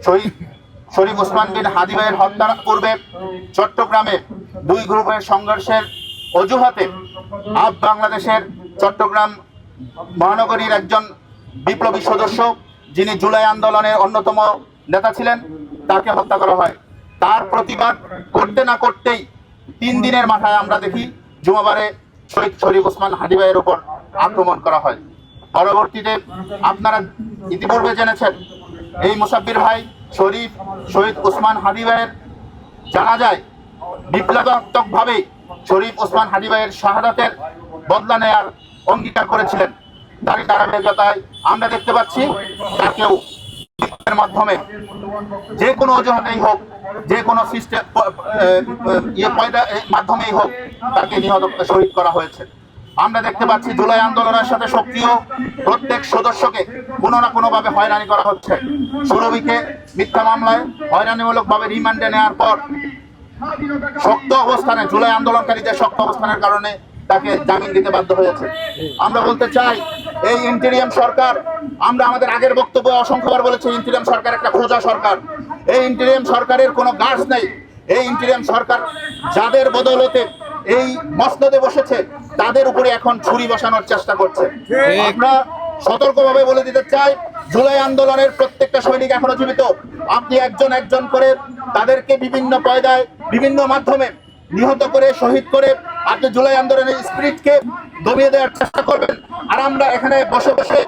শহীদ শরীফ ওসমান বিন হাদী ভাইয়ের হত্যার পূর্বে চট্টগ্রামে দুই গ্রুপের সংঘর্ষের অজুহাতে আপ বাংলাদেশের চট্টগ্রাম মহানগরীর একজন বিপ্লবী সদস্য, যিনি জুলাই আন্দোলনের অন্যতম নেতা ছিলেন, তাকে হত্যা করা হয়। তার প্রতিবাদ করতে না করতেই 3 দিনের মাথায় আমরা দেখি জুমাবারে শহীদ শরীফ ওসমান হাদী ভাইয়ের উপর আক্রমণ করা হয়। পরবর্তীতে আপনারা ইতিপূর্বে জেনেছেন এই মুসাব্বির ভাই শহীদ ওসমান হাদী ভাইয়ের জানাজায় বিপ্লবাত্মকভাবে শরীফ ওসমান হাদী ভাইয়ের শাহাদাতের বদলা নেয়ার অঙ্গীকার করেছিলেন। তারই ধারাবাহিকতায় আমরা দেখতে পাচ্ছি তাকেও এর মাধ্যমে যে কোনো অজুহাতেই হোক, যে কোনো সিস্টেম মাধ্যমেই হোক, তাকে নিহত শহীদ করা হয়েছে। আমরা দেখতে পাচ্ছি জুলাই আন্দোলনের সাথে সক্রিয় প্রত্যেক সদস্যকে কোনো না কোনোভাবে হয়রানি করা হচ্ছে। সুরভিকে মিথ্যা মামলায় হয়রানিমূলকভাবে রিমান্ডে নেওয়ার পর শক্ত অবস্থানে, জুলাই আন্দোলনকারীদের শক্ত অবস্থানের কারণে তাকে জামিন দিতে বাধ্য হয়েছে। আমরা বলতে চাই, এই ইন্টেরিয়াম সরকার, আমরা আমাদের আগের বক্তব্যে অসংখ্যবার বলেছি, ইন্টেরিয়াম সরকার একটা খোঁজা সরকার। এই ইন্টেরিয়াম সরকারের কোনো গাছ নেই। এই ইন্টেরিয়াম সরকার যাদের বদৌলতে এই মসনদে বসেছে, তাদের উপরে এখন ছুরি বসানোর চেষ্টা করছে। আমরা সতর্কভাবে বলে দিতে চাই, জুলাই আন্দোলনের প্রত্যেকটা সৈনিক এখনো জীবিত। আপনি একজন একজন করে তাদেরকে বিভিন্ন পয়দায়, বিভিন্ন মাধ্যমে নিহত করে, শহীদ করে আপনি জুলাই আন্দোলনের স্পিরিটকে দমিয়ে দেওয়ার চেষ্টা করবেন। আর আমরা এখানে বসে বসে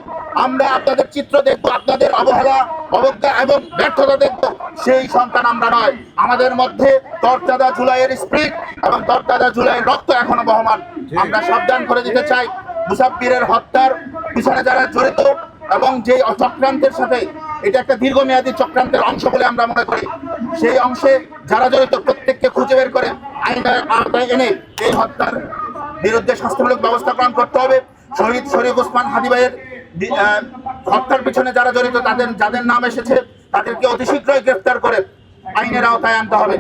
আমরা আপনাদের চিত্র দেখবো, আপনাদের অবহেলা, অবজ্ঞা এবং ব্যর্থতা দেখবো। সেই সন্তান আমরা নয়। আমাদের মধ্যে তরতাজা জুলাইয়ের স্পিরিট এবং তরতাজা জুলাইয়ের রক্ত এখনো বহমান। আমরা সাবধান করে দিতে চাই, মুসাব্বিরের হত্যার পিছনে যারা জড়িত এবং যে চক্রান্তের সাথে, এটা একটা দীর্ঘমেয়াদী চক্রান্তের অংশ বলে আমরা মনে করি, সেই অংশে যারা জড়িত প্রত্যেককে খুঁজে বের করে আইনের আওতায় এনে এই হত্যার বিরুদ্ধে শাস্তিমূলক ব্যবস্থা গ্রহণ করতে হবে। শহীদ শরীফ ওসমান হাদী ভাইয়ের হত্যার পিছনে যারা জড়িত, যাদের নাম এসেছে, তাদেরকে অতি শীঘ্রই গ্রেফতার করে আইনের আওতায় আনতে হবে।